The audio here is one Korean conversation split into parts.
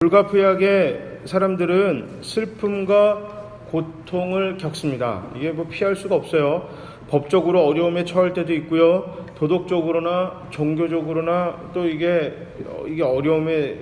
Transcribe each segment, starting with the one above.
불가피하게 사람들은 슬픔과 고통을 겪습니다. 이게 피할 수가 없어요. 법적으로 어려움에 처할 때도 있고요. 도덕적으로나 종교적으로나 또 이게 어려움에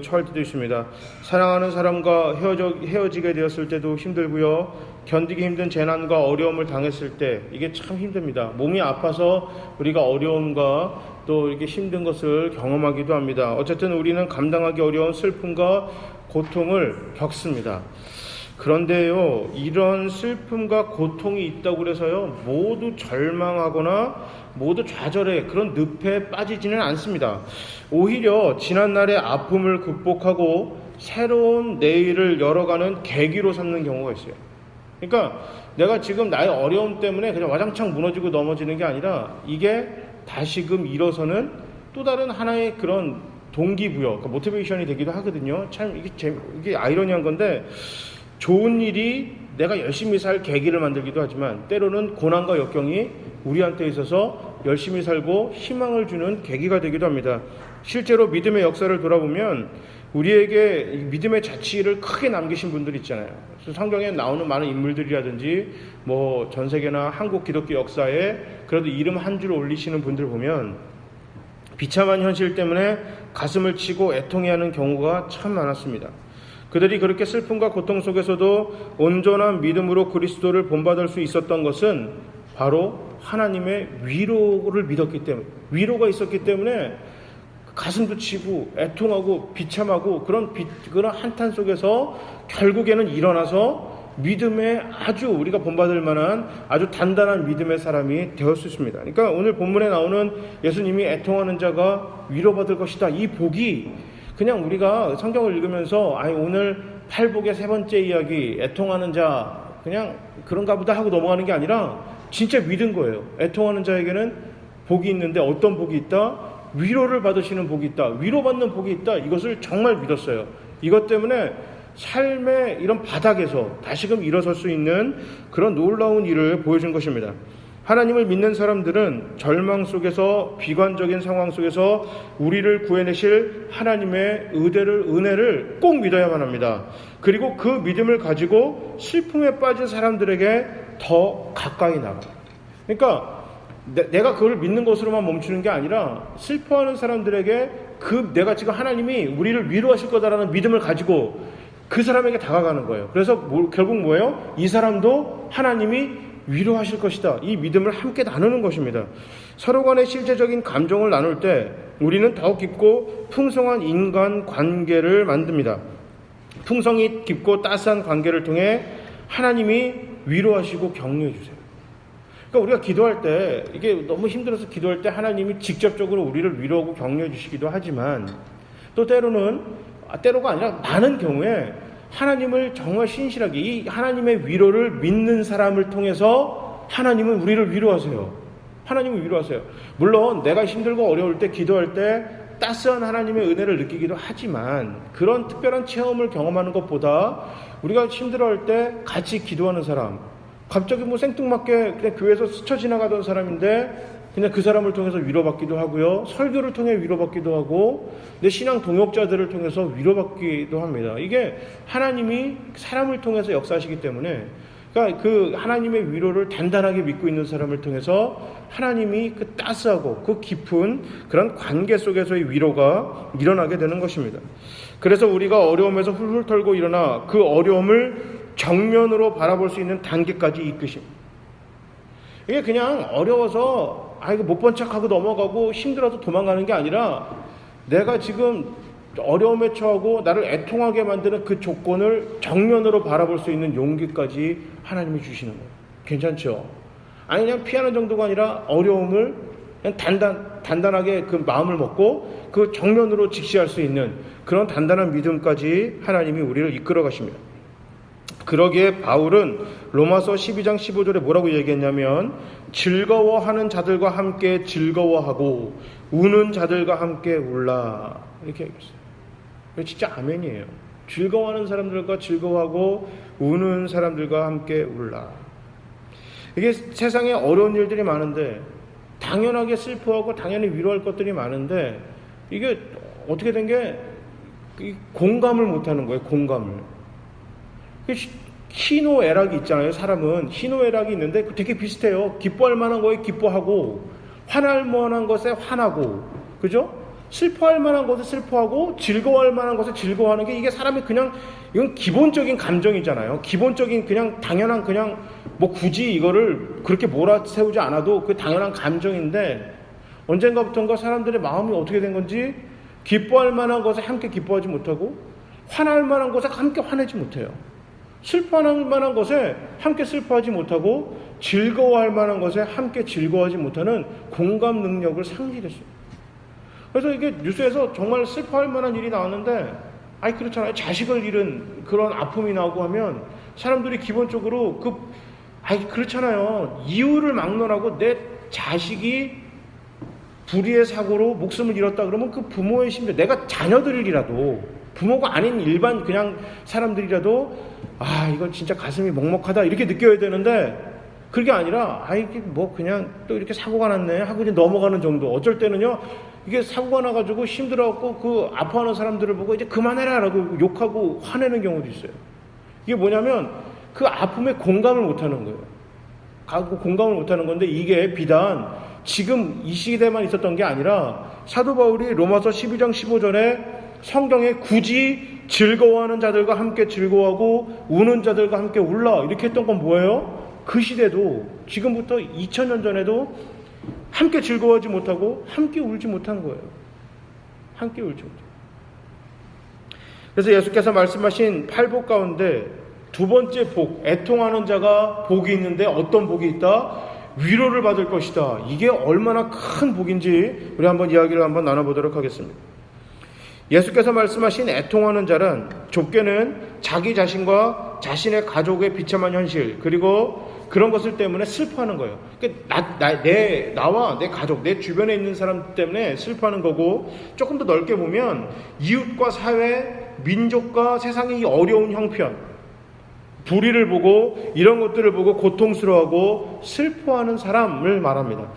처할 때도 있습니다. 사랑하는 사람과 헤어지게 되었을 때도 힘들고요. 견디기 힘든 재난과 어려움을 당했을 때 이게 참 힘듭니다. 몸이 아파서 우리가 어려움과 또 이렇게 힘든 것을 경험하기도 합니다. 어쨌든 우리는 감당하기 어려운 슬픔과 고통을 겪습니다. 그런데요, 이런 슬픔과 고통이 있다고 해서요, 모두 절망하거나 모두 좌절해 그런 늪에 빠지지는 않습니다. 오히려 지난날의 아픔을 극복하고 새로운 내일을 열어가는 계기로 삼는 경우가 있어요. 그러니까 내가 지금 나의 어려움 때문에 그냥 와장창 무너지고 넘어지는 게 아니라 이게 다시금 일어서는 또 다른 하나의 그런 동기부여, 그러니까 모티베이션이 되기도 하거든요. 참 이게 아이러니한 건데, 좋은 일이 내가 열심히 살 계기를 만들기도 하지만 때로는 고난과 역경이 우리한테 있어서 열심히 살고 희망을 주는 계기가 되기도 합니다. 실제로 믿음의 역사를 돌아보면 우리에게 믿음의 자취를 크게 남기신 분들 있잖아요. 그래서 성경에 나오는 많은 인물들이라든지 전 세계나 한국 기독교 역사에 그래도 이름 한 줄 올리시는 분들 보면 비참한 현실 때문에 가슴을 치고 애통해하는 경우가 참 많았습니다. 그들이 그렇게 슬픔과 고통 속에서도 온전한 믿음으로 그리스도를 본받을 수 있었던 것은 바로 하나님의 위로를 믿었기 때문에, 위로가 있었기 때문에 가슴도 치고 애통하고 비참하고 그런 한탄 속에서 결국에는 일어나서 믿음의 아주 우리가 본받을 만한 아주 단단한 믿음의 사람이 되었습니다. 그러니까 오늘 본문에 나오는 예수님이 애통하는 자가 위로받을 것이다, 이 복이 그냥 우리가 성경을 읽으면서 오늘 팔복의 세 번째 이야기 애통하는 자 그냥 그런가 보다 하고 넘어가는 게 아니라 진짜 믿은 거예요. 애통하는 자에게는 복이 있는데 어떤 복이 있다? 위로를 받으시는 복이 있다. 위로받는 복이 있다. 이것을 정말 믿었어요. 이것 때문에 삶의 이런 바닥에서 다시금 일어설 수 있는 그런 놀라운 일을 보여준 것입니다. 하나님을 믿는 사람들은 절망 속에서, 비관적인 상황 속에서 우리를 구해내실 하나님의 은혜를 꼭 믿어야만 합니다. 그리고 그 믿음을 가지고 슬픔에 빠진 사람들에게 더 가까이 나갑니다. 그러니까 내가 그걸 믿는 것으로만 멈추는 게 아니라 슬퍼하는 사람들에게 내가 지금 하나님이 우리를 위로하실 거다라는 믿음을 가지고 그 사람에게 다가가는 거예요. 그래서 결국 뭐예요? 이 사람도 하나님이 위로하실 것이다, 이 믿음을 함께 나누는 것입니다. 서로 간의 실제적인 감정을 나눌 때 우리는 더욱 깊고 풍성한 인간 관계를 만듭니다. 풍성이 깊고 따스한 관계를 통해 하나님이 위로하시고 격려해 주세요. 그러니까 우리가 기도할 때, 이게 너무 힘들어서 기도할 때 하나님이 직접적으로 우리를 위로하고 격려해 주시기도 하지만 또 때로가 아니라 많은 경우에 하나님을 정말 신실하게 이 하나님의 위로를 믿는 사람을 통해서 하나님은 우리를 위로하세요. 하나님은 위로하세요. 물론 내가 힘들고 어려울 때 기도할 때 따스한 하나님의 은혜를 느끼기도 하지만 그런 특별한 체험을 경험하는 것보다 우리가 힘들어할 때 같이 기도하는 사람, 갑자기 생뚱맞게 그냥 교회에서 스쳐 지나가던 사람인데 그냥 그 사람을 통해서 위로받기도 하고요, 설교를 통해 위로받기도 하고 내 신앙 동역자들을 통해서 위로받기도 합니다. 이게 하나님이 사람을 통해서 역사하시기 때문에, 그러니까 그 하나님의 위로를 단단하게 믿고 있는 사람을 통해서 하나님이 그 따스하고 그 깊은 그런 관계 속에서의 위로가 일어나게 되는 것입니다. 그래서 우리가 어려움에서 훌훌 털고 일어나 그 어려움을 정면으로 바라볼 수 있는 단계까지 이끄십니다. 이게 그냥 어려워서 이거 못 본 척하고 넘어가고 힘들어서 도망가는 게 아니라 내가 지금 어려움에 처하고 나를 애통하게 만드는 그 조건을 정면으로 바라볼 수 있는 용기까지 하나님이 주시는 거예요. 괜찮죠? 그냥 피하는 정도가 아니라 어려움을 그냥 단단하게 그 마음을 먹고 그 정면으로 직시할 수 있는 그런 단단한 믿음까지 하나님이 우리를 이끌어 가십니다. 그러기에 바울은 로마서 12장 15절에 뭐라고 얘기했냐면 즐거워하는 자들과 함께 즐거워하고 우는 자들과 함께 울라, 이렇게 얘기했어요. 진짜 아멘이에요. 즐거워하는 사람들과 즐거워하고 우는 사람들과 함께 울라. 이게 세상에 어려운 일들이 많은데 당연하게 슬퍼하고 당연히 위로할 것들이 많은데 이게 어떻게 된 게 공감을 못하는 거예요. 공감을. 희노애락이 있잖아요. 사람은 희노애락이 있는데 되게 비슷해요. 기뻐할 만한 거에 기뻐하고, 화날 만한 것에 화나고, 그죠? 슬퍼할 만한 것에 슬퍼하고, 즐거워할 만한 것에 즐거워하는 게, 이게 사람이 그냥, 이건 기본적인 감정이잖아요. 기본적인 그냥 당연한, 그냥 뭐 굳이 이거를 그렇게 몰아세우지 않아도 그 당연한 감정인데, 언젠가부터인가 사람들의 마음이 어떻게 된 건지, 기뻐할 만한 것에 함께 기뻐하지 못하고, 화날 만한 것에 함께 화내지 못해요. 슬퍼할 만한 것에 함께 슬퍼하지 못하고, 즐거워할 만한 것에 함께 즐거워하지 못하는 공감 능력을 상실했어요. 그래서 이게 뉴스에서 정말 슬퍼할 만한 일이 나왔는데, 그렇잖아요. 자식을 잃은 그런 아픔이 나오고 하면 사람들이 기본적으로 그렇잖아요. 이유를 막론하고 내 자식이 불의의 사고로 목숨을 잃었다 그러면 그 부모의 심정, 내가 자녀들이라도, 부모가 아닌 일반 그냥 사람들이라도 이건 진짜 가슴이 먹먹하다 이렇게 느껴야 되는데, 그게 아니라 이게 뭐 그냥 또 이렇게 사고가 났네 하고 이제 넘어가는 정도. 어쩔 때는요, 이게 사고가 나가지고 힘들어갖고 그 아파하는 사람들을 보고 이제 그만해라 라고 욕하고 화내는 경우도 있어요. 이게 뭐냐면 그 아픔에 공감을 못하는 거예요. 공감을 못하는 건데, 이게 비단 지금 이 시대만 있었던 게 아니라 사도 바울이 로마서 12장 15절에 성경에 굳이 즐거워하는 자들과 함께 즐거워하고 우는 자들과 함께 울라 이렇게 했던 건 뭐예요? 그 시대도 지금부터 2000년 전에도 함께 즐거워하지 못하고 함께 울지 못한 거예요. 함께 울지 못하고. 그래서 예수께서 말씀하신 8복 가운데 두 번째 복, 애통하는 자가 복이 있는데 어떤 복이 있다? 위로를 받을 것이다. 이게 얼마나 큰 복인지 우리 한번 이야기를 한번 나눠보도록 하겠습니다. 예수께서 말씀하신 애통하는 자는 좁게는 자기 자신과 자신의 가족의 비참한 현실, 그리고 그런 것을 때문에 슬퍼하는 거예요. 나와 내 가족, 내 주변에 있는 사람 때문에 슬퍼하는 거고, 조금 더 넓게 보면 이웃과 사회, 민족과 세상의 어려운 형편, 불의를 보고 이런 것들을 보고 고통스러워하고 슬퍼하는 사람을 말합니다.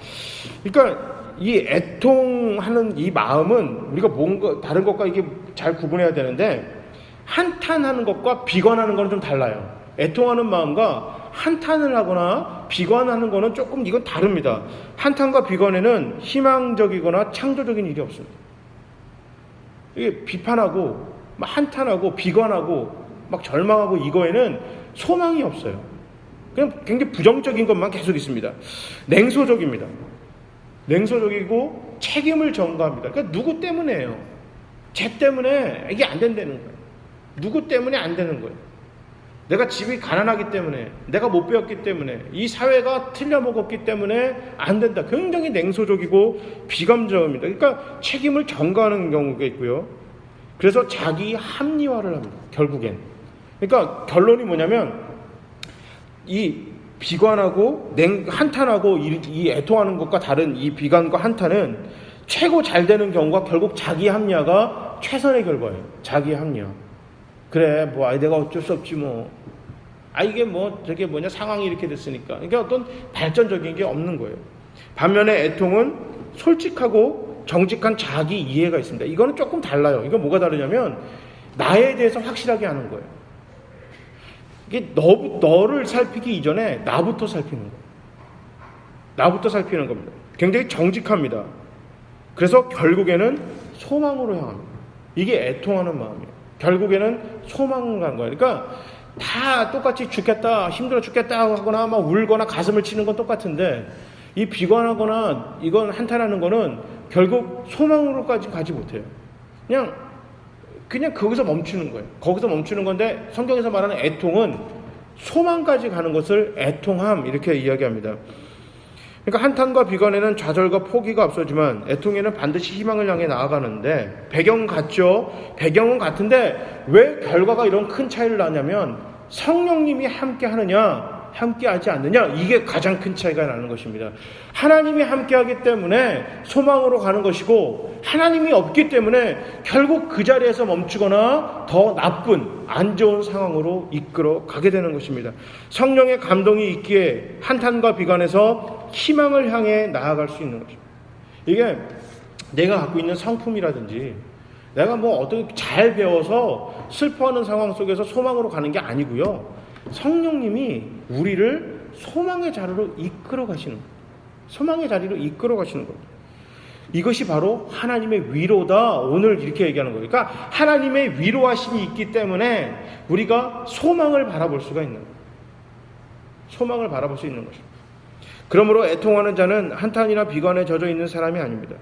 그러니까 이 애통하는 이 마음은 우리가 뭔가 다른 것과 이게 잘 구분해야 되는데, 한탄하는 것과 비관하는 거는 좀 달라요. 애통하는 마음과 한탄을 하거나 비관하는 거는 조금 이건 다릅니다. 한탄과 비관에는 희망적이거나 창조적인 일이 없습니다. 이게 비판하고 막 한탄하고 비관하고 막 절망하고 이거에는 소망이 없어요. 그냥 굉장히 부정적인 것만 계속 있습니다. 냉소적입니다. 냉소적이고 책임을 전가합니다. 그러니까 누구 때문에요? 쟤 때문에 이게 안 된다는 거예요. 누구 때문에 안 되는 거예요? 내가 집이 가난하기 때문에, 내가 못 배웠기 때문에, 이 사회가 틀려먹었기 때문에 안 된다. 굉장히 냉소적이고 비감정입니다. 그러니까 책임을 전가하는 경우가 있고요. 그래서 자기 합리화를 합니다. 결국엔. 그러니까 결론이 뭐냐면, 이 비관하고 한탄하고 이 애통하는 것과 다른 이 비관과 한탄은 최고 잘 되는 경우가 결국 자기 합리화가 최선의 결과예요. 자기 합리화. 그래, 내가 어쩔 수 없지 뭐. 이게 저게 상황이 이렇게 됐으니까. 이게 어떤 발전적인 게 없는 거예요. 반면에 애통은 솔직하고 정직한 자기 이해가 있습니다. 이거는 조금 달라요. 이거 뭐가 다르냐면, 나에 대해서 확실하게 하는 거예요. 이게 너를 살피기 이전에 나부터 살피는 거예요. 나부터 살피는 겁니다. 굉장히 정직합니다. 그래서 결국에는 소망으로 향합니다. 이게 애통하는 마음이에요. 결국에는 소망을 가는 거예요. 그러니까 다 똑같이 죽겠다, 힘들어 죽겠다 하거나 막 울거나 가슴을 치는 건 똑같은데, 이 비관하거나 이건 한탄하는 거는 결국 소망으로까지 가지 못해요. 그냥 거기서 멈추는 거예요. 거기서 멈추는 건데, 성경에서 말하는 애통은 소망까지 가는 것을 애통함 이렇게 이야기합니다. 그러니까 한탄과 비관에는 좌절과 포기가 앞서지만 애통에는 반드시 희망을 향해 나아가는데, 배경은 같죠. 배경은 같은데 왜 결과가 이런 큰 차이를 나냐면, 성령님이 함께 하느냐 함께 하지 않느냐, 이게 가장 큰 차이가 나는 것입니다. 하나님이 함께 하기 때문에 소망으로 가는 것이고, 하나님이 없기 때문에 결국 그 자리에서 멈추거나 더 나쁜 안 좋은 상황으로 이끌어 가게 되는 것입니다. 성령의 감동이 있기에 한탄과 비관에서 희망을 향해 나아갈 수 있는 것입니다. 이게 내가 갖고 있는 성품이라든지 내가 뭐 어떻게 잘 배워서 슬퍼하는 상황 속에서 소망으로 가는 게 아니고요. 성령님이 우리를 소망의 자리로 이끌어 가시는 거예요. 소망의 자리로 이끌어 가시는 겁니다. 이것이 바로 하나님의 위로다. 오늘 이렇게 얘기하는 거예요. 그러니까 하나님의 위로하심이 있기 때문에 우리가 소망을 바라볼 수가 있는 거예요. 소망을 바라볼 수 있는 것입니다. 그러므로 애통하는 자는 한탄이나 비관에 젖어 있는 사람이 아닙니다.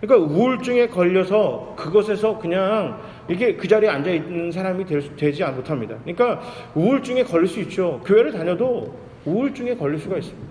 그러니까 우울증에 걸려서 그것에서 그냥 이렇게 그 자리에 앉아 있는 사람이 되지 못합니다. 그러니까 우울증에 걸릴 수 있죠. 교회를 다녀도 우울증에 걸릴 수가 있습니다.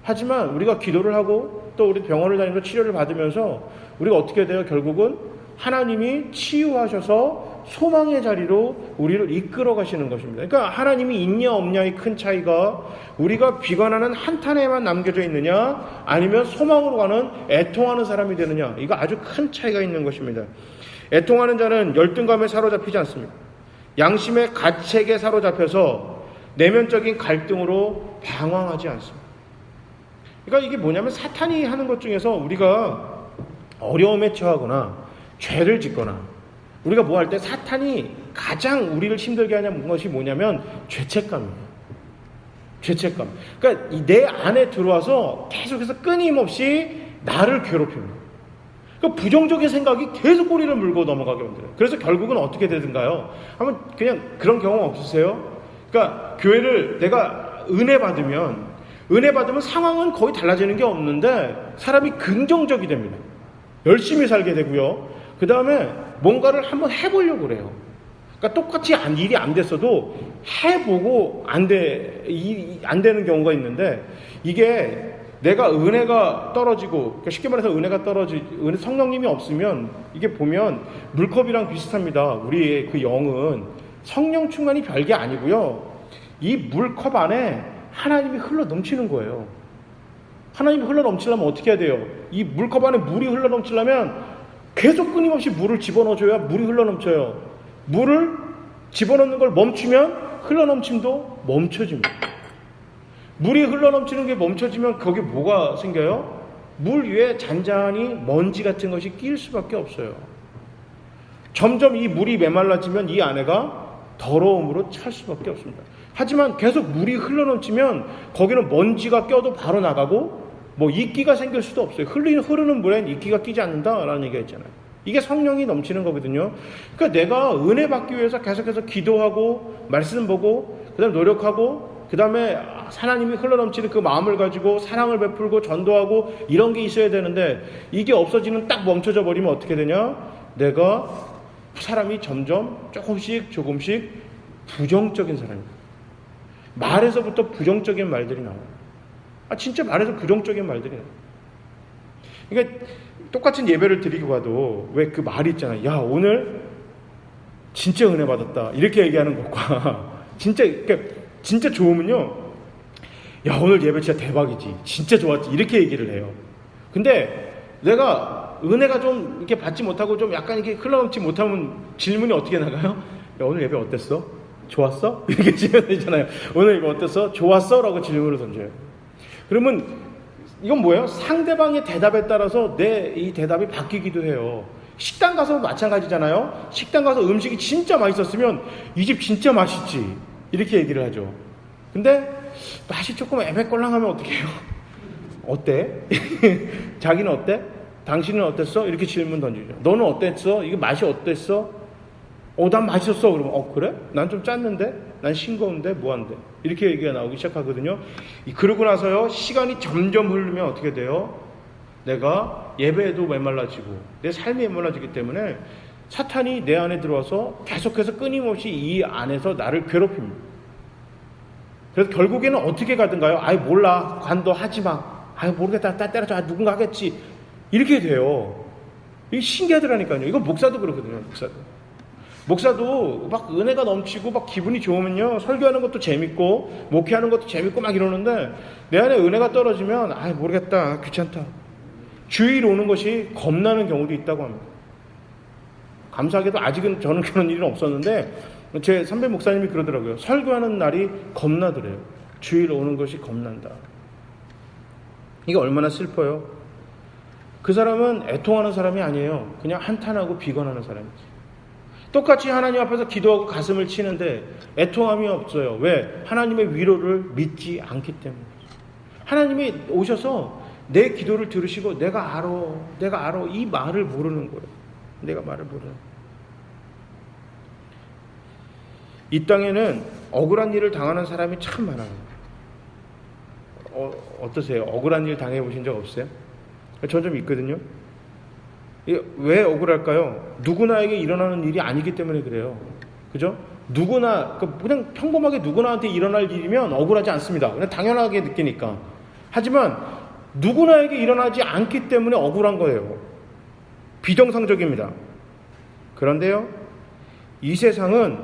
하지만 우리가 기도를 하고 또 우리 병원을 다니면서 치료를 받으면서 우리가 어떻게 돼요? 결국은 하나님이 치유하셔서 소망의 자리로 우리를 이끌어 가시는 것입니다. 그러니까 하나님이 있냐 없냐의 큰 차이가 우리가 비관하는 한탄에만 남겨져 있느냐 아니면 소망으로 가는 애통하는 사람이 되느냐, 이거 아주 큰 차이가 있는 것입니다. 애통하는 자는 열등감에 사로잡히지 않습니다. 양심의 가책에 사로잡혀서 내면적인 갈등으로 방황하지 않습니다. 그러니까 이게 뭐냐면 사탄이 하는 것 중에서 우리가 어려움에 처하거나 죄를 짓거나 우리가 뭐 할 때 사탄이 가장 우리를 힘들게 하는 것이 뭐냐면 죄책감이에요. 죄책감. 그러니까 내 안에 들어와서 계속해서 끊임없이 나를 괴롭힙니다. 그러니까 부정적인 생각이 계속 꼬리를 물고 넘어가게 만들어요. 그래서 결국은 어떻게 되든가요? 한번 그냥 그런 경험 없으세요? 그러니까 교회를 내가 은혜 받으면 상황은 거의 달라지는 게 없는데 사람이 긍정적이 됩니다. 열심히 살게 되고요. 그 다음에 뭔가를 한번 해보려고 그래요. 그러니까 똑같이 일이 안 됐어도 해보고 안 되는 경우가 있는데, 이게 내가 은혜가 떨어지고, 그러니까 쉽게 말해서 성령님이 없으면 이게 보면 물컵이랑 비슷합니다. 우리의 그 영은 성령 충만이 별게 아니고요. 이 물컵 안에 하나님이 흘러 넘치는 거예요. 하나님이 흘러 넘치려면 어떻게 해야 돼요? 이 물컵 안에 물이 흘러 넘치려면 계속 끊임없이 물을 집어넣어줘야 물이 흘러넘쳐요. 물을 집어넣는 걸 멈추면 흘러넘침도 멈춰집니다. 물이 흘러넘치는 게 멈춰지면 거기 뭐가 생겨요? 물 위에 잔잔히 먼지 같은 것이 끼일 수밖에 없어요. 점점 이 물이 메말라지면 이 안에가 더러움으로 찰 수밖에 없습니다. 하지만 계속 물이 흘러넘치면 거기는 먼지가 껴도 바로 나가고 뭐 이끼가 생길 수도 없어요. 흐르는 물엔 이끼가 끼지 않는다라는 얘기가 있잖아요. 이게 성령이 넘치는 거거든요. 그러니까 내가 은혜 받기 위해서 계속해서 기도하고 말씀 보고 그다음에 노력하고 그다음에 하나님이 흘러넘치는 그 마음을 가지고 사랑을 베풀고 전도하고 이런 게 있어야 되는데, 이게 없어지는 딱 멈춰져 버리면 어떻게 되냐? 내가 사람이 점점 조금씩 부정적인 사람입니다. 말에서부터 부정적인 말들이 나와요. 진짜 말해서 부정적인 말들이 나와요. 그러니까 똑같은 예배를 드리고 가도 왜 그 말이 있잖아요. 야, 오늘 진짜 은혜 받았다. 이렇게 얘기하는 것과 진짜 좋으면요. 야, 오늘 예배 진짜 대박이지. 진짜 좋았지. 이렇게 얘기를 해요. 근데 내가 은혜가 좀 이렇게 받지 못하고 좀 약간 이렇게 흘러넘지 못하면 질문이 어떻게 나가요? 야, 오늘 예배 어땠어? 좋았어? 이렇게 질문이잖아요. 오늘 예배 어땠어? 좋았어? 라고 질문을 던져요. 그러면 이건 뭐예요? 상대방의 대답에 따라서 내 이 대답이 바뀌기도 해요. 식당 가서 마찬가지잖아요. 식당 가서 음식이 진짜 맛있었으면 이 집 진짜 맛있지. 이렇게 얘기를 하죠. 근데 맛이 조금 애매꼴랑하면 어떻게 해요? 어때? 자기는 어때? 당신은 어땠어? 이렇게 질문 던지죠. 너는 어땠어? 이게 맛이 어땠어? 난 맛있었어. 그러면 그래? 난 좀 짰는데? 난 싱거운데? 뭐한데? 이렇게 얘기가 나오기 시작하거든요. 그러고 나서요, 시간이 점점 흐르면 어떻게 돼요? 내가 예배에도 메말라지고 내 삶이 메말라지기 때문에 사탄이 내 안에 들어와서 계속해서 끊임없이 이 안에서 나를 괴롭힙니다. 그래서 결국에는 어떻게 가든가요? 몰라. 관둬하지 마. 모르겠다. 때려줘. 누군가 하겠지. 이렇게 돼요. 이게 신기하더라니까요. 이거 목사도 그렇거든요. 목사도 막 은혜가 넘치고 막 기분이 좋으면요, 설교하는 것도 재밌고 목회하는 것도 재밌고 막 이러는데 내 안에 은혜가 떨어지면 모르겠다, 귀찮다, 주일 오는 것이 겁나는 경우도 있다고 합니다. 감사하게도 아직은 저는 그런 일은 없었는데 제 선배 목사님이 그러더라고요. 설교하는 날이 겁나더래요. 주일 오는 것이 겁난다. 이게 얼마나 슬퍼요. 그 사람은 애통하는 사람이 아니에요. 그냥 한탄하고 비관하는 사람이지. 똑같이 하나님 앞에서 기도하고 가슴을 치는데 애통함이 없어요. 왜? 하나님의 위로를 믿지 않기 때문에. 하나님이 오셔서 내 기도를 들으시고 내가 알아 이 말을 모르는 거예요. 내가 말을 모르는 거예요. 이 땅에는 억울한 일을 당하는 사람이 참 많아요. 어떠세요? 억울한 일 당해보신 적 없어요? 전 좀 있거든요. 왜 억울할까요? 누구나에게 일어나는 일이 아니기 때문에 그래요. 그죠? 누구나, 그냥 평범하게 누구나한테 일어날 일이면 억울하지 않습니다. 그냥 당연하게 느끼니까. 하지만 누구나에게 일어나지 않기 때문에 억울한 거예요. 비정상적입니다. 그런데요, 이 세상은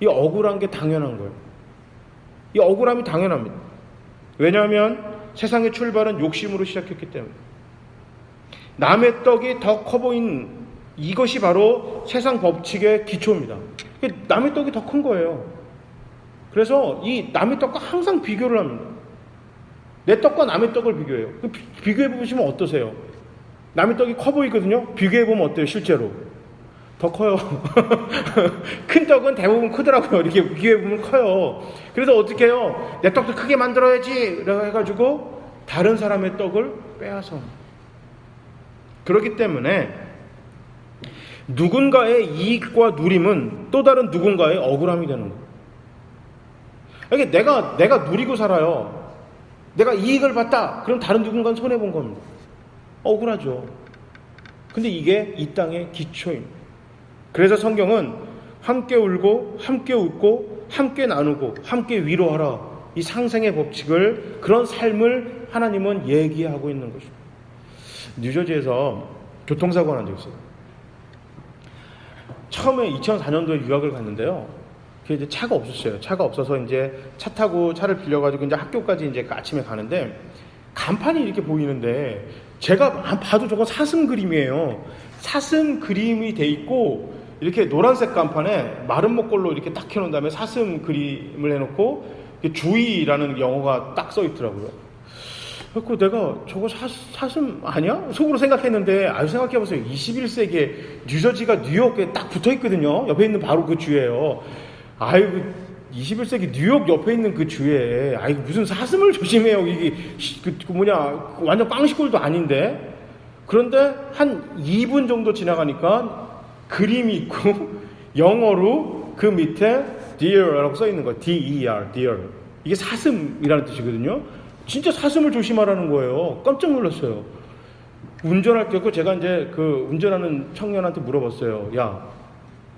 이 억울한 게 당연한 거예요. 이 억울함이 당연합니다. 왜냐하면 세상의 출발은 욕심으로 시작했기 때문에. 남의 떡이 더 커 보인 이것이 바로 세상 법칙의 기초입니다. 남의 떡이 더 큰 거예요. 그래서 이 남의 떡과 항상 비교를 합니다. 내 떡과 남의 떡을 비교해요. 비교해 보시면 어떠세요? 남의 떡이 커 보이거든요. 비교해 보면 어때요? 실제로 더 커요. 큰 떡은 대부분 크더라고요. 이렇게 비교해 보면 커요. 그래서 어떻게 해요? 내 떡도 크게 만들어야지 해가지고 다른 사람의 떡을 빼앗아. 그렇기 때문에 누군가의 이익과 누림은 또 다른 누군가의 억울함이 되는 거예요. 그러니까 내가 누리고 살아요. 내가 이익을 봤다. 그럼 다른 누군가는 손해본 겁니다. 억울하죠. 근데 이게 이 땅의 기초입니다. 그래서 성경은 함께 울고 함께 웃고 함께 나누고 함께 위로하라. 이 상생의 법칙을, 그런 삶을 하나님은 얘기하고 있는 것입니다. 뉴저지에서 교통사고가 난 적이 있어요. 처음에 2004년도에 유학을 갔는데요. 그게 이제 차가 없었어요. 차가 없어서 이제 차 타고 차를 빌려가지고 이제 학교까지 이제 아침에 가는데 간판이 이렇게 보이는데 제가 봐도 저건 사슴 그림이에요. 사슴 그림이 돼 있고 이렇게 노란색 간판에 마른 목걸로 이렇게 딱 해놓은 다음에 사슴 그림을 해놓고 주의라는 영어가 딱 써 있더라고요. 그래서 내가 저거 사슴 아니야? 속으로 생각했는데, 생각해보세요. 21세기에 뉴저지가 뉴욕에 딱 붙어 있거든요. 옆에 있는 바로 그 주예요. 21세기 뉴욕 옆에 있는 그 주에, 무슨 사슴을 조심해요. 이게, 완전 빵시골도 아닌데. 그런데 한 2분 정도 지나가니까 그림이 있고, 영어로 그 밑에 deer라고 써 있는 거예요. D-E-R, deer. 이게 사슴이라는 뜻이거든요. 진짜 사슴을 조심하라는 거예요. 깜짝 놀랐어요. 운전할 때, 제가 이제 그 운전하는 청년한테 물어봤어요. 야,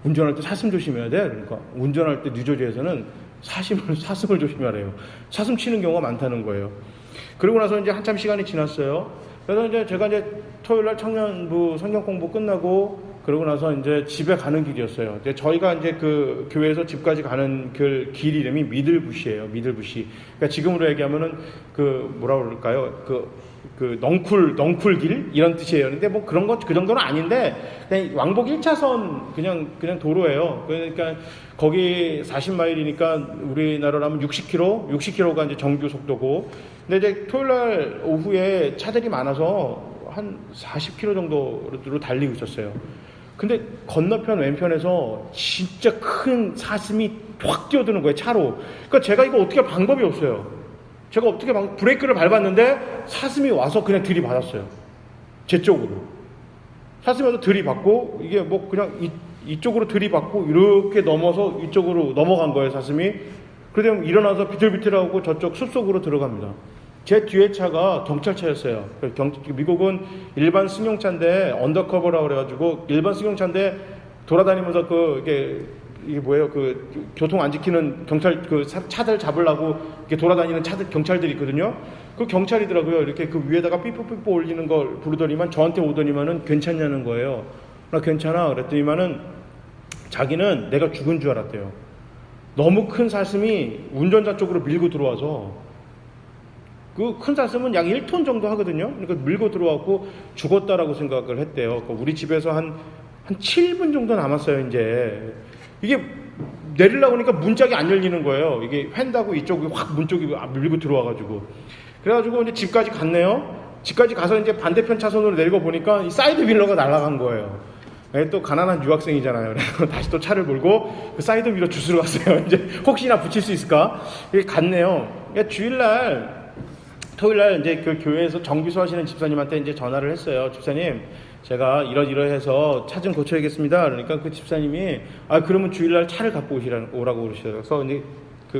운전할 때 사슴 조심해야 돼? 그러니까, 운전할 때 뉴저지에서는 사슴을 조심하래요. 사슴 치는 경우가 많다는 거예요. 그러고 나서 이제 한참 시간이 지났어요. 그래서 이제 제가 이제 토요일 날 청년부 성경 공부 끝나고, 그러고 나서 이제 집에 가는 길이었어요. 저희가 이제 그 교회에서 집까지 가는 길 이름이 미들부시예요. 미들부시. 그러니까 지금으로 얘기하면은 그 뭐라 그럴까요? 그 넝쿨길 이런 뜻이에요. 근데 뭐 그런 것 그 정도는 아닌데 그냥 왕복 1차선 그냥 도로예요. 그러니까 거기 40마일이니까 우리나라로 하면 60km가 이제 정규 속도고. 근데 이제 토요일 날 오후에 차들이 많아서 한 40km 정도로 달리고 있었어요. 근데 건너편 왼편에서 진짜 큰 사슴이 확 뛰어드는 거예요, 차로. 그러니까 제가 이거 어떻게 할 방법이 없어요. 제가 어떻게 브레이크를 밟았는데 사슴이 와서 그냥 들이받았어요. 제 쪽으로. 사슴이 와서 들이받고 이게 뭐 그냥 이쪽으로 들이받고 이렇게 넘어서 이쪽으로 넘어간 거예요, 사슴이. 그러다 일어나서 비틀비틀하고 저쪽 숲속으로 들어갑니다. 제 뒤에 차가 경찰차였어요. 미국은 일반 승용차인데 언더커버라고 그래가지고 일반 승용차인데 돌아다니면서 이게 뭐예요? 그 교통 안 지키는 경찰 차들 잡으려고 이렇게 돌아다니는 경찰들이 있거든요. 그 경찰이더라고요. 이렇게 그 위에다가 삐뽀삐뽀 올리는 걸 부르더니만 저한테 오더니만은 괜찮냐는 거예요. 나 괜찮아. 그랬더니만은 자기는 내가 죽은 줄 알았대요. 너무 큰 사슴이 운전자 쪽으로 밀고 들어와서. 그 큰 사슴은 약 1톤 정도 하거든요. 그러니까 밀고 들어왔고 죽었다라고 생각을 했대요. 그러니까 우리 집에서 한 7분 정도 남았어요, 이제. 이게 내리려고 하니까 문짝이 안 열리는 거예요. 이게 횡다고 이쪽이 확 문 쪽이 밀고 들어와가지고. 그래가지고 이제 집까지 갔네요. 집까지 가서 이제 반대편 차선으로 내리고 보니까 이 사이드 밀러가 날아간 거예요. 또 가난한 유학생이잖아요. 그래서 다시 또 차를 몰고 그 사이드 밀러 주스러 갔어요. 이제 혹시나 붙일 수 있을까? 이게 갔네요. 그러니까 주일날, 토요일날 이제 그 교회에서 정비소 하시는 집사님한테 이제 전화를 했어요. 집사님, 제가 이러이러해서 차 좀 고쳐야겠습니다. 그러니까 그 집사님이 그러면 주일날 차를 갖고 오라고 그러셔서 이제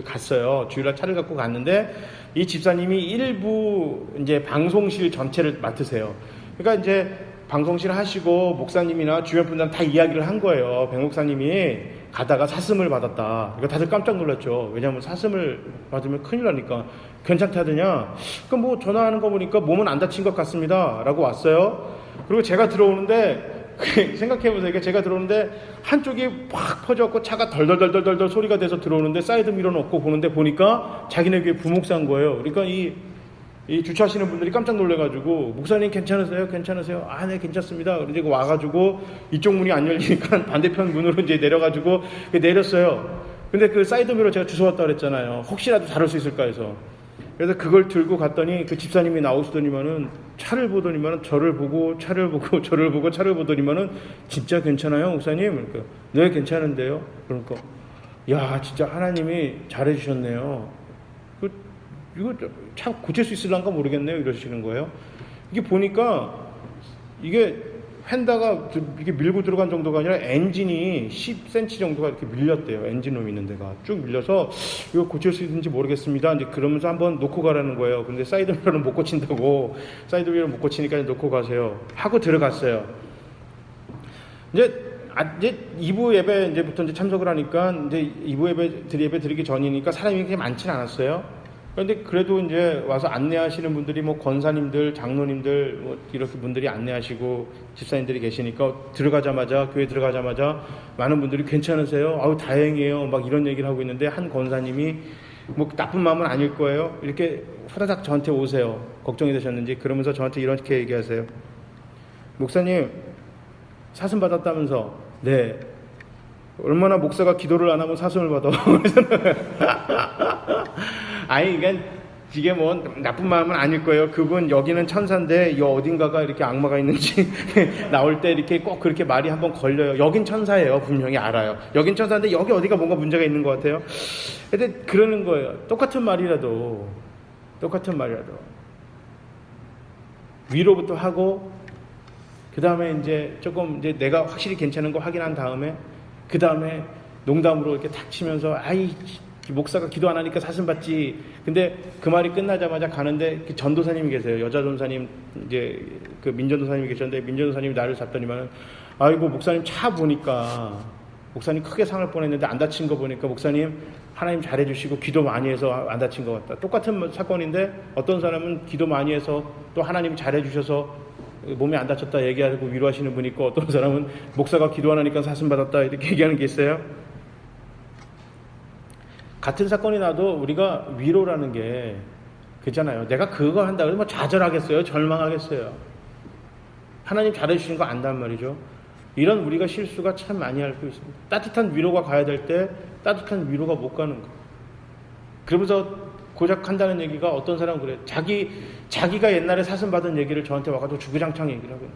갔어요. 주일날 차를 갖고 갔는데 이 집사님이 일부 이제 방송실 전체를 맡으세요. 그러니까 이제 방송실 하시고 목사님이나 주변 분들은 다 이야기를 한 거예요. 백 목사님이 가다가 사슴을 받았다. 이거 다들 깜짝 놀랐죠. 왜냐하면 사슴을 받으면 큰일 나니까. 괜찮다더냐? 그럼 뭐 전화하는 거 보니까 몸은 안 다친 것 같습니다. 라고 왔어요. 그리고 제가 들어오는데 생각해보세요. 제가 들어오는데 한쪽이 확 퍼져갖고 차가 덜덜덜덜덜 소리가 돼서 들어오는데 사이드 미러 놓고 보는데 보니까 자기네 교회 부목사인 거예요. 그러니까 이 주차하시는 분들이 깜짝 놀래가지고 목사님 괜찮으세요? 괜찮으세요? 네 괜찮습니다. 그래서 와가지고 이쪽 문이 안 열리니까 반대편 문으로 이제 내려가지고 내렸어요. 근데 그 사이드 미러 제가 주워왔다 그랬잖아요. 혹시라도 다룰 수 있을까 해서. 그래서 그걸 들고 갔더니 그 집사님이 나오시더니만은 차를 보더니만은 저를 보고 차를 보고 저를 보고 차를 보더니만은 진짜 괜찮아요 목사님? 그러니까 네 괜찮은데요. 그러니까 야 진짜 하나님이 잘해주셨네요. 이거 차 고칠 수 있을란가 모르겠네요 이러시는 거예요. 이게 보니까 이게 휀다가 이게 밀고 들어간 정도가 아니라 엔진이 10cm 정도가 이렇게 밀렸대요. 엔진룸 있는 데가 쭉 밀려서 이거 고칠 수 있는지 모르겠습니다. 이제 그러면서 한번 놓고 가라는 거예요. 근데 사이드 미러는 못 고친다고. 사이드 미러는 못 고치니까 놓고 가세요 하고 들어갔어요. 이제 2부 예배 이제부터 이제 참석을 하니까 이제 2부 예배 드리기 전이니까 사람이 그렇게 많지는 않았어요. 그런데 그래도 이제 와서 안내하시는 분들이 뭐 권사님들, 장로님들 뭐 이렇게 분들이 안내하시고 집사님들이 계시니까 교회 들어가자마자 많은 분들이 괜찮으세요? 아우 다행이에요. 막 이런 얘기를 하고 있는데 한 권사님이 뭐 나쁜 마음은 아닐 거예요. 이렇게 후다닥 저한테 오세요. 걱정이 되셨는지 그러면서 저한테 이렇게 얘기하세요. 목사님 사슴 받았다면서? 네. 얼마나 목사가 기도를 안 하면 사슴을 받아. 아니, 이게 뭐 나쁜 마음은 아닐 거예요. 그분 여기는 천사인데 이 어딘가가 이렇게 악마가 있는지 나올 때 이렇게 꼭 그렇게 말이 한번 걸려요. 여긴 천사예요. 분명히 알아요. 여긴 천사인데 여기 어디가 뭔가 문제가 있는 것 같아요. 근데 그러는 거예요. 똑같은 말이라도 위로부터 하고 그 다음에 이제 조금 이제 내가 확실히 괜찮은 거 확인한 다음에 그 다음에 농담으로 이렇게 탁 치면서 목사가 기도 안 하니까 사슴 받지. 근데 그 말이 끝나자마자 가는데 그 전도사님이 계세요. 여자 전도사님 이제 그 민전도사님이 계셨는데 민전도사님이 나를 잡더니만은 아이고 목사님 차 보니까 목사님 크게 상할 뻔했는데 안 다친 거 보니까 목사님 하나님 잘해주시고 기도 많이 해서 안 다친 것 같다. 똑같은 사건인데 어떤 사람은 기도 많이 해서 또 하나님이 잘해주셔서 몸이 안 다쳤다 얘기하고 위로하시는 분이 있고 어떤 사람은 목사가 기도 안 하니까 사슴 받았다 이렇게 얘기하는 게 있어요. 같은 사건이 나도 우리가 위로라는 게 그잖아요. 내가 그거 한다 그러면 좌절하겠어요? 절망하겠어요? 하나님 잘해주신 거 안단 말이죠. 이런 우리가 실수가 참 많이 알고 있습니다. 따뜻한 위로가 가야 될 때 따뜻한 위로가 못 가는 거. 그러면서 고작 한다는 얘기가 어떤 사람은 그래요. 자기가 옛날에 사슴 받은 얘기를 저한테 와가지고 주구장창 얘기를 하고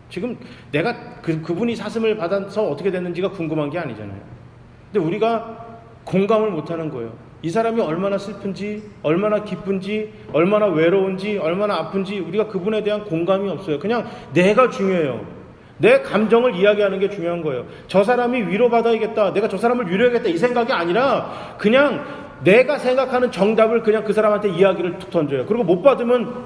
지금 내가 그분이 사슴을 받아서 어떻게 됐는지가 궁금한 게 아니잖아요. 근데 우리가 공감을 못하는 거예요. 이 사람이 얼마나 슬픈지, 얼마나 기쁜지, 얼마나 외로운지, 얼마나 아픈지 우리가 그분에 대한 공감이 없어요. 그냥 내가 중요해요. 내 감정을 이야기하는 게 중요한 거예요. 저 사람이 위로받아야겠다, 내가 저 사람을 위로해야겠다 이 생각이 아니라 그냥 내가 생각하는 정답을 그냥 그 사람한테 이야기를 툭 던져요. 그리고 못 받으면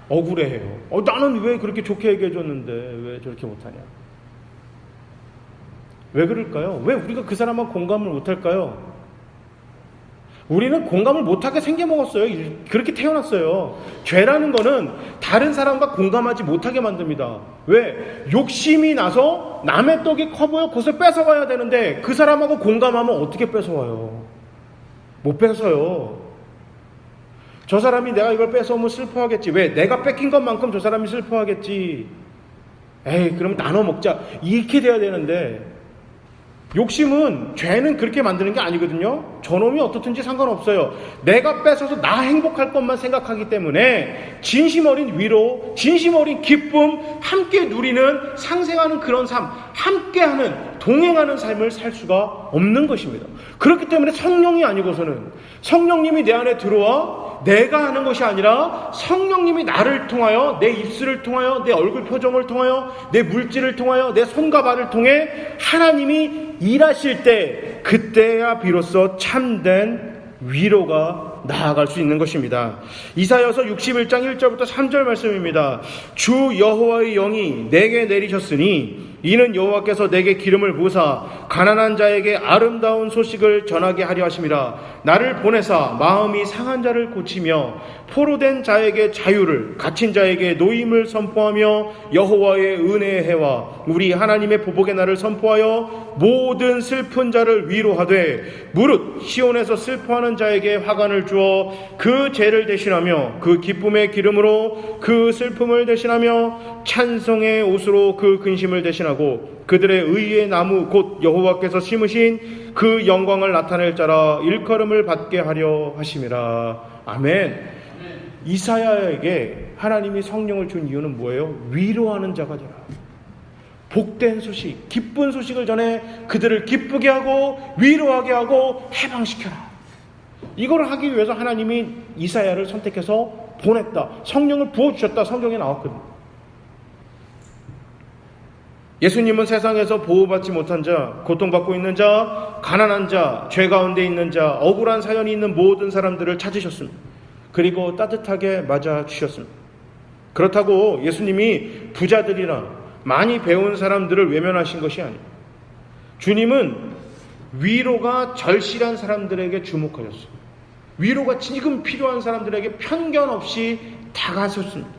억울해해요. 나는 왜 그렇게 좋게 얘기해줬는데 왜 저렇게 못하냐. 왜 그럴까요? 왜 우리가 그 사람과 공감을 못할까요? 우리는 공감을 못하게 생겨먹었어요. 그렇게 태어났어요. 죄라는 거는 다른 사람과 공감하지 못하게 만듭니다. 왜? 욕심이 나서 남의 떡이 커 보여 그것을 뺏어가야 되는데 그 사람하고 공감하면 어떻게 뺏어와요? 못 뺏어요. 저 사람이 내가 이걸 뺏어오면 슬퍼하겠지. 왜? 내가 뺏긴 것만큼 저 사람이 슬퍼하겠지. 그럼 나눠 먹자. 이렇게 돼야 되는데 욕심은, 죄는 그렇게 만드는 게 아니거든요. 저놈이 어떻든지 상관없어요. 내가 뺏어서 나 행복할 것만 생각하기 때문에 진심 어린 위로, 진심 어린 기쁨, 함께 누리는, 상생하는 그런 삶, 함께하는, 동행하는 삶을 살 수가 없는 것입니다. 그렇기 때문에 성령이 아니고서는, 성령님이 내 안에 들어와 내가 하는 것이 아니라 성령님이 나를 통하여, 내 입술을 통하여, 내 얼굴 표정을 통하여, 내 물질을 통하여, 내 손과 발을 통해 하나님이 일하실 때, 그때야 비로소 참된 위로가 나아갈 수 있는 것입니다. 이사야서 61장 1절부터 3절 말씀입니다. 주 여호와의 영이 내게 내리셨으니 이는 여호와께서 내게 기름을 부으사 가난한 자에게 아름다운 소식을 전하게 하려 하심이라. 나를 보내사 마음이 상한 자를 고치며 포로된 자에게 자유를, 갇힌 자에게 노임을 선포하며 여호와의 은혜의 해와 우리 하나님의 보복의 날을 선포하여 모든 슬픈 자를 위로하되 무릇 시온에서 슬퍼하는 자에게 화관을 주어 그 죄를 대신하며 그 기쁨의 기름으로 그 슬픔을 대신하며 찬송의 옷으로 그 근심을 대신하고 그들의 의의 나무 곧 여호와께서 심으신 그 영광을 나타낼 자라 일컬음을 받게 하려 하심이라. 아멘. 이사야에게 하나님이 성령을 준 이유는 뭐예요? 위로하는 자가 되라. 복된 소식, 기쁜 소식을 전해 그들을 기쁘게 하고 위로하게 하고 해방시켜라. 이걸 하기 위해서 하나님이 이사야를 선택해서 보냈다. 성령을 부어주셨다. 성경에 나왔거든요. 예수님은 세상에서 보호받지 못한 자, 고통받고 있는 자, 가난한 자, 죄 가운데 있는 자, 억울한 사연이 있는 모든 사람들을 찾으셨습니다. 그리고 따뜻하게 맞아주셨습니다. 그렇다고 예수님이 부자들이나 많이 배운 사람들을 외면하신 것이 아니에요. 주님은 위로가 절실한 사람들에게 주목하셨어요. 위로가 지금 필요한 사람들에게 편견 없이 다가섰습니다.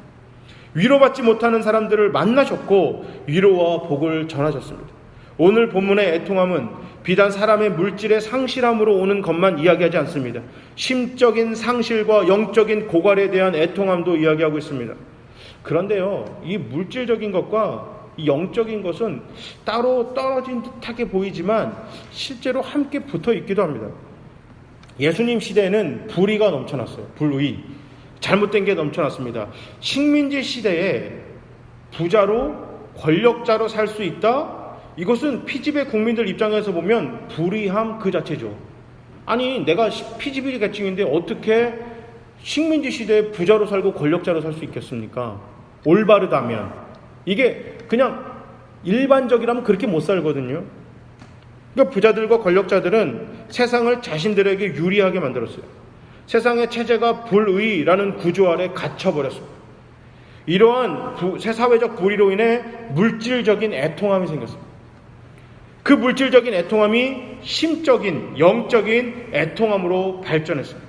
위로받지 못하는 사람들을 만나셨고 위로와 복을 전하셨습니다. 오늘 본문의 애통함은 비단 사람의 물질의 상실함으로 오는 것만 이야기하지 않습니다. 심적인 상실과 영적인 고갈에 대한 애통함도 이야기하고 있습니다. 그런데요, 이 물질적인 것과 이 영적인 것은 따로 떨어진 듯하게 보이지만 실제로 함께 붙어 있기도 합니다. 예수님 시대에는 불의가 넘쳐났어요. 불의. 잘못된 게 넘쳐났습니다. 식민지 시대에 부자로 권력자로 살 수 있다? 이것은 피지배 국민들 입장에서 보면 불의함 그 자체죠. 아니, 내가 피지배 계층인데 어떻게 식민지 시대에 부자로 살고 권력자로 살 수 있겠습니까? 올바르다면. 이게 그냥 일반적이라면 그렇게 못 살거든요. 그러니까 부자들과 권력자들은 세상을 자신들에게 유리하게 만들었어요. 세상의 체제가 불의라는 구조 아래 갇혀버렸습니다. 이러한 사회적 불의로 인해 물질적인 애통함이 생겼습니다. 그 물질적인 애통함이 심적인, 영적인 애통함으로 발전했습니다.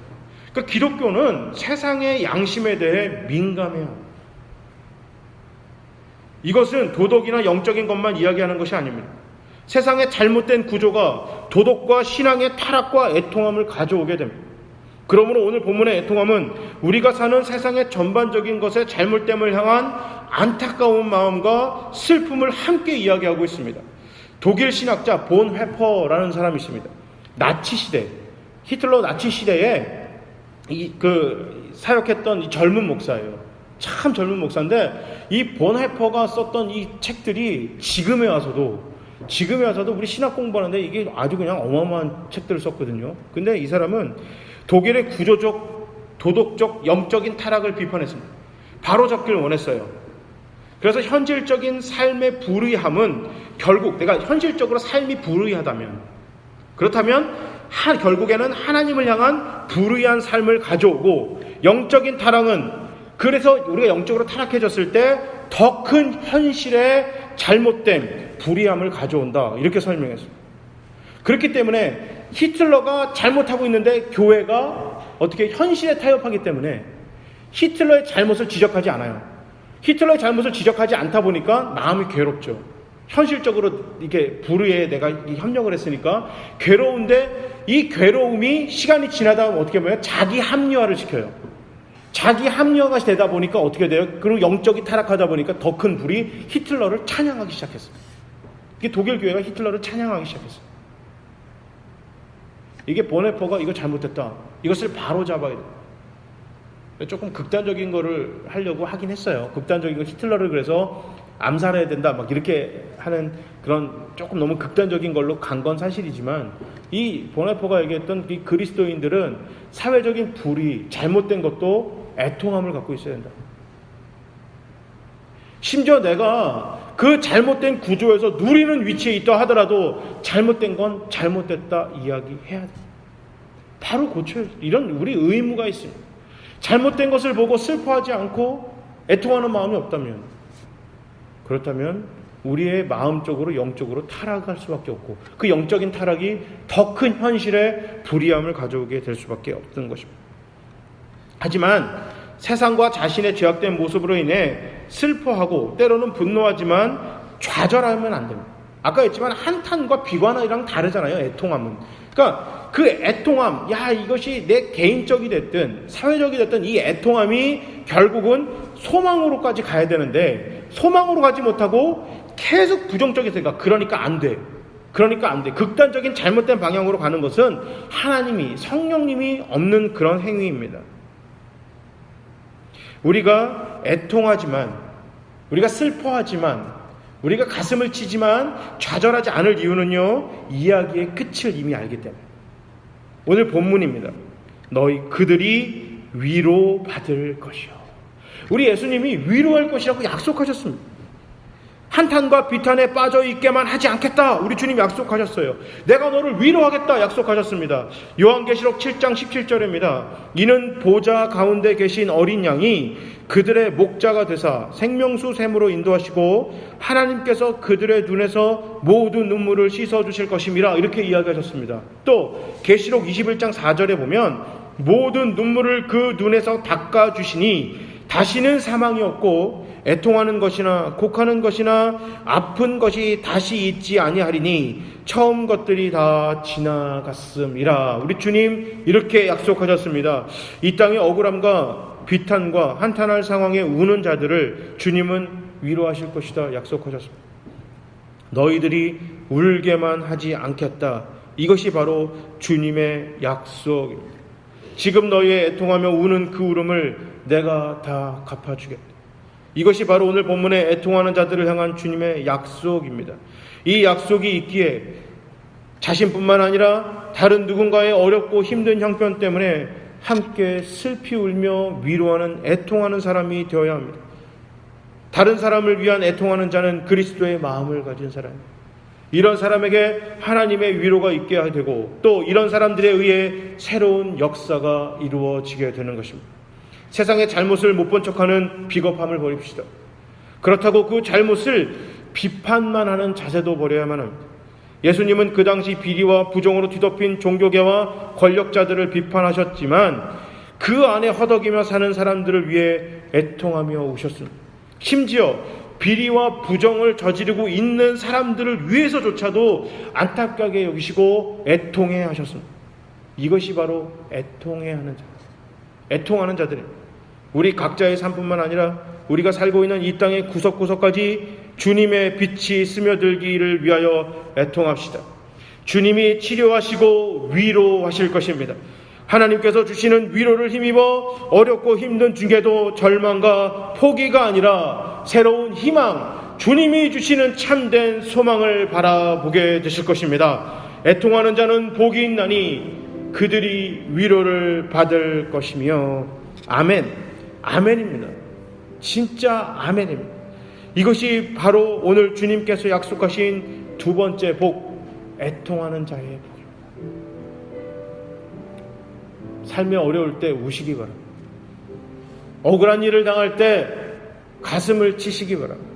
그러니까 기독교는 세상의 양심에 대해 민감해야 합니다. 이것은 도덕이나 영적인 것만 이야기하는 것이 아닙니다. 세상의 잘못된 구조가 도덕과 신앙의 타락과 애통함을 가져오게 됩니다. 그러므로 오늘 본문의 애통함은 우리가 사는 세상의 전반적인 것의 잘못됨을 향한 안타까운 마음과 슬픔을 함께 이야기하고 있습니다. 독일 신학자 본 회퍼라는 사람이 있습니다. 나치 시대, 히틀러 나치 시대에 사역했던 이 젊은 목사예요. 참 젊은 목사인데 이 본 회퍼가 썼던 이 책들이 지금에 와서도 우리 신학 공부하는데 이게 아주 그냥 어마어마한 책들을 썼거든요. 근데 이 사람은 독일의 구조적, 도덕적, 영적인 타락을 비판했습니다. 바로잡기를 원했어요. 그래서 현실적인 삶의 불의함은 결국 내가 현실적으로 삶이 불의하다면, 그렇다면 결국에는 하나님을 향한 불의한 삶을 가져오고, 영적인 타락은 그래서 우리가 영적으로 타락해졌을 때 더 큰 현실의 잘못된 불의함을 가져온다. 이렇게 설명했습니다. 그렇기 때문에 히틀러가 잘못하고 있는데 교회가 어떻게 현실에 타협하기 때문에 히틀러의 잘못을 지적하지 않아요. 히틀러의 잘못을 지적하지 않다 보니까 마음이 괴롭죠. 현실적으로 이게 불의에 내가 협력을 했으니까 괴로운데 이 괴로움이 시간이 지나다 보면 어떻게 보면 자기 합리화를 시켜요. 자기 합리화가 되다 보니까 어떻게 돼요? 그리고 영적이 타락하다 보니까 더 큰 불이 히틀러를 찬양하기 시작했어요. 이게 독일 교회가 히틀러를 찬양하기 시작했어요. 이게 보네포가 이거 잘못됐다, 이것을 바로 잡아야 돼. 조금 극단적인 거를 하려고 하긴 했어요. 극단적인 거, 히틀러를 그래서 암살해야 된다 막 이렇게 하는 그런 조금 너무 극단적인 걸로 간 건 사실이지만, 이 보네포가 얘기했던 이 그리스도인들은 사회적인 불의, 잘못된 것도 애통함을 갖고 있어야 된다. 심지어 내가 그 잘못된 구조에서 누리는 위치에 있다 하더라도 잘못된 건 잘못됐다 이야기해야 돼. 바로 고쳐야 돼. 이런 우리 의무가 있습니다. 잘못된 것을 보고 슬퍼하지 않고 애통하는 마음이 없다면, 그렇다면 우리의 마음적으로 영적으로 타락할 수밖에 없고, 그 영적인 타락이 더 큰 현실의 불의함을 가져오게 될 수밖에 없는 것입니다. 하지만 세상과 자신의 죄악된 모습으로 인해 슬퍼하고 때로는 분노하지만 좌절하면 안 됩니다. 아까 했지만 한탄과 비관이랑 다르잖아요. 애통함은. 그러니까 그 애통함, 이것이 내 개인적이 됐든 사회적이 됐든 이 애통함이 결국은 소망으로까지 가야 되는데, 소망으로 가지 못하고 계속 부정적이 되니까 그러니까 안 돼. 극단적인 잘못된 방향으로 가는 것은 하나님이, 성령님이 없는 그런 행위입니다. 우리가 애통하지만, 우리가 슬퍼하지만, 우리가 가슴을 치지만 좌절하지 않을 이유는요, 이야기의 끝을 이미 알기 때문에. 오늘 본문입니다. 그들이 위로받을 것이요. 우리 예수님이 위로할 것이라고 약속하셨습니다. 한탄과 비탄에 빠져 있게만 하지 않겠다, 우리 주님 약속하셨어요. 내가 너를 위로하겠다 약속하셨습니다. 요한계시록 7장 17절입니다. 이는 보좌 가운데 계신 어린 양이 그들의 목자가 되사 생명수 샘으로 인도하시고 하나님께서 그들의 눈에서 모든 눈물을 씻어주실 것임이라, 이렇게 이야기하셨습니다. 또 계시록 21장 4절에 보면 모든 눈물을 그 눈에서 닦아주시니 다시는 사망이 없고 애통하는 것이나 곡하는 것이나 아픈 것이 다시 있지 아니하리니 처음 것들이 다 지나갔음이라. 우리 주님 이렇게 약속하셨습니다. 이 땅의 억울함과 비탄과 한탄할 상황에 우는 자들을 주님은 위로하실 것이다 약속하셨습니다. 너희들이 울게만 하지 않겠다. 이것이 바로 주님의 약속입니다. 지금 너희의 애통하며 우는 그 울음을 내가 다 갚아주겠다. 이것이 바로 오늘 본문에 애통하는 자들을 향한 주님의 약속입니다. 이 약속이 있기에 자신뿐만 아니라 다른 누군가의 어렵고 힘든 형편 때문에 함께 슬피 울며 위로하는, 애통하는 사람이 되어야 합니다. 다른 사람을 위한 애통하는 자는 그리스도의 마음을 가진 사람입니다. 이런 사람에게 하나님의 위로가 있게 되고, 또 이런 사람들에 의해 새로운 역사가 이루어지게 되는 것입니다. 세상의 잘못을 못 본 척하는 비겁함을 버립시다. 그렇다고 그 잘못을 비판만 하는 자세도 버려야만 합니다. 예수님은 그 당시 비리와 부정으로 뒤덮인 종교계와 권력자들을 비판하셨지만 그 안에 허덕이며 사는 사람들을 위해 애통하며 오셨습니다. 심지어 비리와 부정을 저지르고 있는 사람들을 위해서조차도 안타깝게 여기시고 애통해 하셨습니다. 이것이 바로 애통해 하는 자, 애통하는 자들입니다. 우리 각자의 삶뿐만 아니라 우리가 살고 있는 이 땅의 구석구석까지 주님의 빛이 스며들기를 위하여 애통합시다. 주님이 치료하시고 위로하실 것입니다. 하나님께서 주시는 위로를 힘입어 어렵고 힘든 중에도 절망과 포기가 아니라 새로운 희망, 주님이 주시는 참된 소망을 바라보게 되실 것입니다. 애통하는 자는 복이 있나니 그들이 위로를 받을 것이며. 아멘. 아멘입니다. 진짜 아멘입니다. 이것이 바로 오늘 주님께서 약속하신 두 번째 복, 애통하는 자의 복입니다. 삶에 어려울 때 우시기 바랍니다. 억울한 일을 당할 때 가슴을 치시기 바랍니다.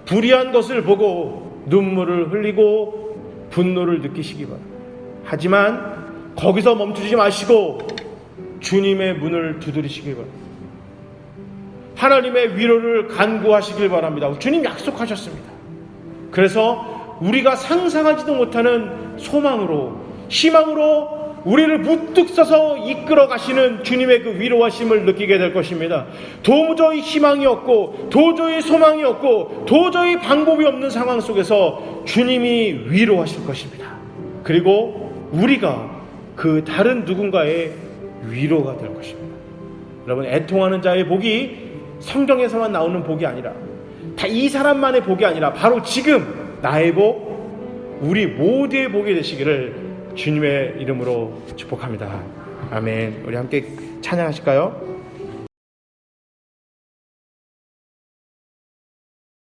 불의한 것을 보고 눈물을 흘리고 분노를 느끼시기 바랍니다. 하지만 거기서 멈추지 마시고 주님의 문을 두드리시기 바랍니다. 하나님의 위로를 간구하시길 바랍니다. 주님 약속하셨습니다. 그래서 우리가 상상하지도 못하는 소망으로, 희망으로 우리를 무뚝 서서 이끌어 가시는 주님의 그 위로하심을 느끼게 될 것입니다. 도저히 희망이 없고 도저히 소망이 없고 도저히 방법이 없는 상황 속에서 주님이 위로하실 것입니다. 그리고 우리가 그 다른 누군가의 위로가 될 것입니다. 여러분, 애통하는 자의 복이 성경에서만 나오는 복이 아니라, 다 이 사람만의 복이 아니라 바로 지금 나의 복, 우리 모두의 복이 되시기를 주님의 이름으로 축복합니다. 아멘. 우리 함께 찬양하실까요?